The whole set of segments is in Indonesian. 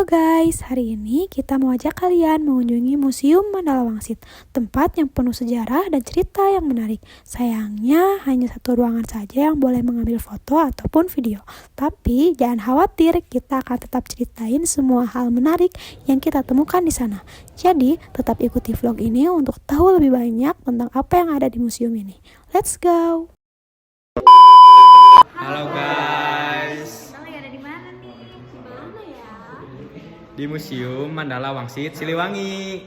Halo guys, hari ini kita mau ajak kalian mengunjungi Museum Mandala Wangsit, tempat yang penuh sejarah dan cerita yang menarik. Sayangnya hanya satu ruangan saja yang boleh mengambil foto ataupun video. Tapi jangan khawatir, kita akan tetap ceritain semua hal menarik yang kita temukan di sana. Jadi tetap ikuti vlog ini untuk tahu lebih banyak tentang apa yang ada di museum ini. Let's go! Halo guys, di Museum Mandala Wangsit Siliwangi.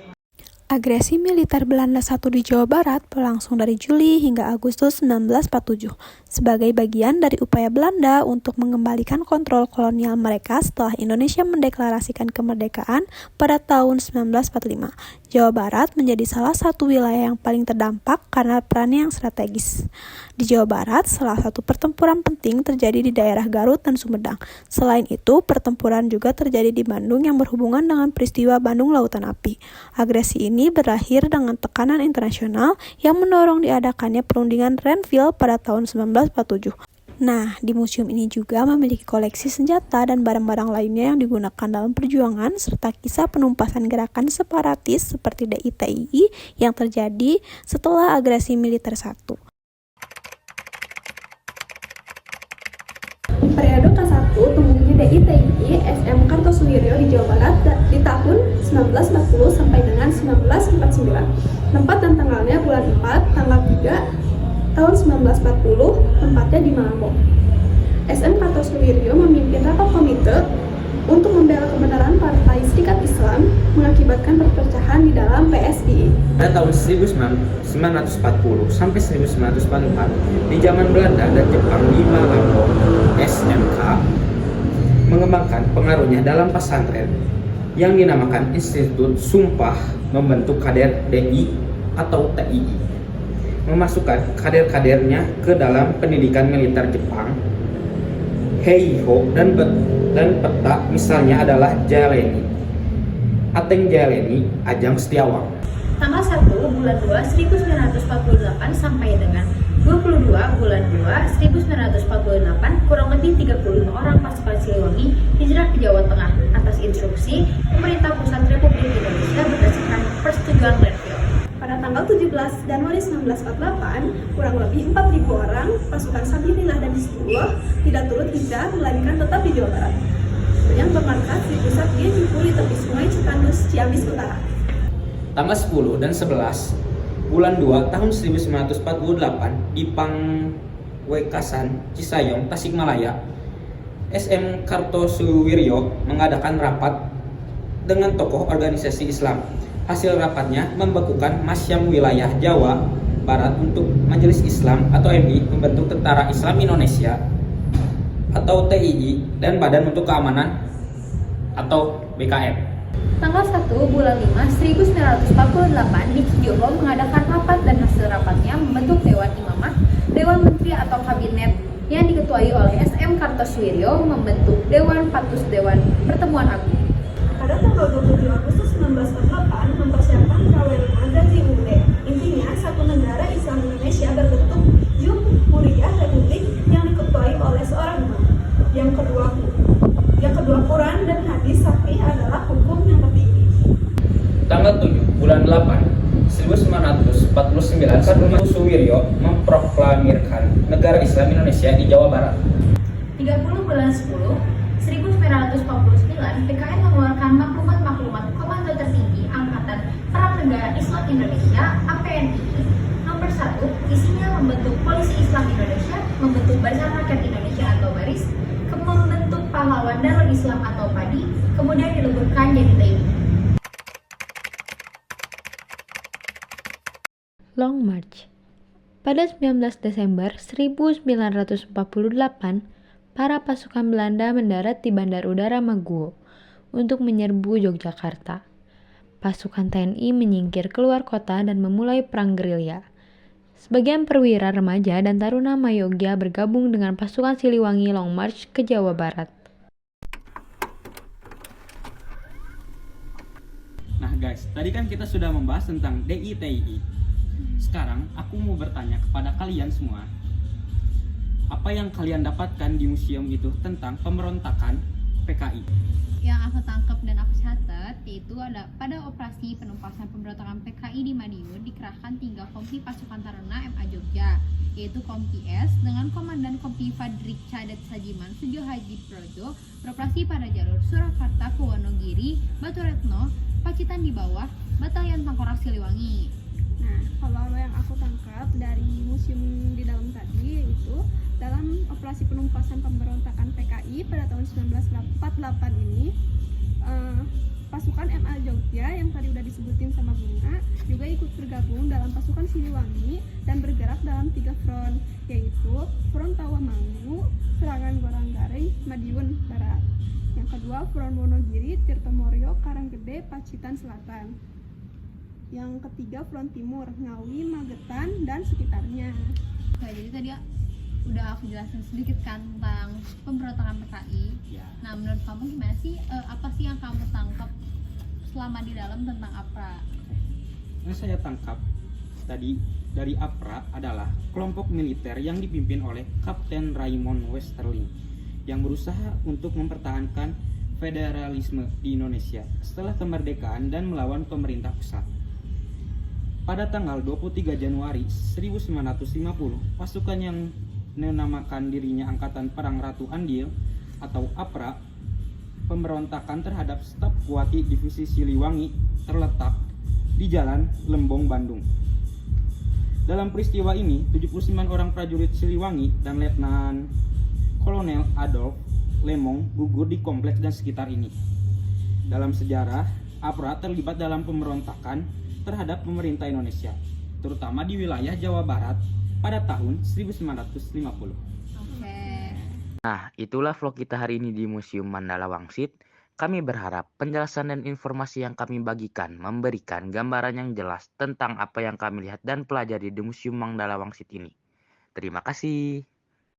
Agresi militer Belanda I di Jawa Barat berlangsung dari Juli hingga Agustus 1947 sebagai bagian dari upaya Belanda untuk mengembalikan kontrol kolonial mereka setelah Indonesia mendeklarasikan kemerdekaan pada tahun 1945. Jawa Barat menjadi salah satu wilayah yang paling terdampak karena perannya yang strategis. Di Jawa Barat, salah satu pertempuran penting terjadi di daerah Garut dan Sumedang. Selain itu, pertempuran juga terjadi di Bandung yang berhubungan dengan peristiwa Bandung Lautan Api. Agresi ini berakhir dengan tekanan internasional yang mendorong diadakannya perundingan Renville pada tahun 1947. Nah, di museum ini juga memiliki koleksi senjata dan barang-barang lainnya yang digunakan dalam perjuangan serta kisah penumpasan gerakan separatis seperti DITII yang terjadi setelah agresi militer I. Periode K1 tumbuhnya DITII SM Kartosuwiryo di Jawa Barat di tahun 1940 sampai dengan 1949. Tempat dan tanggalnya bulan 4, tanggal 3 tahun 1940, tempatnya di Malangbong. SM Kartosuwiryo memimpin rapat komite untuk membela kebenaran Partai Serikat Islam mengakibatkan perpecahan di dalam PSI. Pada tahun 1940 sampai 1944, di zaman Belanda dan Jepang di Malangbong, SMK mengembangkan pengaruhnya dalam pesantren yang dinamakan Institut Sumpah, membentuk kader DI atau TII, memasukkan kader-kadernya ke dalam pendidikan militer Jepang. Heiho dan peta misalnya adalah Jaleni, Ateng Jaleni, Ajang Setiawang. Tanggal 1 bulan 2 1948 sampai dengan 22 bulan 2 1948, kurang lebih 35 orang pasukan Siliwangi hijrah ke Jawa Tengah atas instruksi pemerintah pusat Republik Indonesia berdasarkan persetujuan Renville. Pada tanggal 17 Januari 1948, kurang lebih 4.000 orang pasukan Sabilillah dan Hizbullah tidak turut hijrah melainkan tetap di Jawa Barat, yang bermarkas di pusat G70 di tepi Sungai Cikandus, Ciamis Utara. Tanggal 10 dan 11 bulan 2 tahun 1948 di Pangwekasan, Cisayong, Tasikmalaya, SM Kartosuwiryo mengadakan rapat dengan tokoh organisasi Islam. Hasil rapatnya membekukan Masyam Wilayah Jawa Barat untuk Majelis Islam atau MI, membentuk Tentara Islam Indonesia atau TII, dan Badan untuk Keamanan atau BKM. Tanggal 1 bulan 5 1948, Diki Joho mengadakan rapat dan hasil rapatnya membentuk Dewan Imamah, Dewan Menteri atau Kabinet yang diketuai oleh SM Kartosuwiryo, membentuk Dewan Patus Dewan Pertemuan Agung. Pada tanggal 27 Agustus 1948, mempersiapkan KWRI Gazi UUD. Intinya, satu negara Islam Indonesia berbentuk Jumhuriyah Republik yang diketuai oleh seorang imam. Yang kedua Quran dan hadis Sahih adalah hukum yang tertinggi. Tanggal 7 bulan 8 1949, Kartosuwiryo memproklamirkan negara Islam Indonesia di Jawa Barat. 30 bulan 10 1949, PKN mengeluarkan maklumat Komando Tertinggi Angkatan Perang Negara Islam Indonesia (APNI) nomor 1, isinya membentuk Polisi Islam Indonesia, membentuk Barisan Rakyat Indonesia atau Baris, membentuk Pahlawan Darul Islam atau PADI, kemudian dileburkan jadi TNI. Long March. Pada 19 Desember 1948, para pasukan Belanda mendarat di Bandar Udara Maguwo untuk menyerbu Yogyakarta. Pasukan TNI menyingkir keluar kota dan memulai perang gerilya. Sebagian perwira remaja dan taruna Mayogya bergabung dengan pasukan Siliwangi Long March ke Jawa Barat. Nah guys, tadi kan kita sudah membahas tentang DITII. Sekarang aku mau bertanya kepada kalian semua, apa yang kalian dapatkan di museum itu tentang pemberontakan PKI. Yang aku tangkap dan aku catat yaitu ada pada operasi penumpasan pemberontakan PKI di Madiun dikerahkan 3 kompi pasukan Taruna MA Jogja, yaitu Kompi S dengan Komandan Kompi Fadrik Cadet Sajiman Sujo Haji Projo beroperasi pada jalur Surakarta ke Wonogiri, Baturetno, Pacitan di bawah Batalion Tengkorak Siliwangi. Nah, kalau yang aku tangkap dari museum di dalam tadi yaitu dalam operasi penumpasan pemberontakan PKI pada tahun 1948 ini pasukan MA Jogja yang tadi udah disebutin sama Bunga juga ikut bergabung dalam pasukan Siliwangi dan bergerak dalam 3 front, yaitu Front Tawamanggu, Serangan Goranggaring, Madiun Barat. Yang kedua Front Wonogiri, Tirtomoryo, Karanggede, Pacitan Selatan. Yang ketiga Front Timur, Ngawi, Magetan, dan sekitarnya. Nah, jadi tadi udah aku jelasin sedikit kan tentang pemberontakan PKI. Ya. Nah, menurut kamu gimana sih? Apa sih yang kamu tangkap selama di dalam tentang APRA? Yang saya tangkap tadi dari APRA adalah kelompok militer yang dipimpin oleh Kapten Raymond Westerling yang berusaha untuk mempertahankan federalisme di Indonesia setelah kemerdekaan dan melawan pemerintah pusat. Pada tanggal 23 Januari 1950, pasukan yang menamakan dirinya Angkatan Perang Ratu Andil atau APRA, pemberontakan terhadap staf Kuwati Divisi Siliwangi terletak di Jalan Lembong, Bandung. Dalam peristiwa ini, 79 orang prajurit Siliwangi dan Letnan Kolonel Adolf Lemong gugur di kompleks dan sekitar ini. Dalam sejarah, APRA terlibat dalam pemberontakan terhadap pemerintah Indonesia, terutama di wilayah Jawa Barat pada tahun 1950. Oke. Nah, itulah vlog kita hari ini di Museum Mandala Wangsit. Kami berharap penjelasan dan informasi yang kami bagikan memberikan gambaran yang jelas tentang apa yang kami lihat dan pelajari di Museum Mandala Wangsit ini. Terima kasih.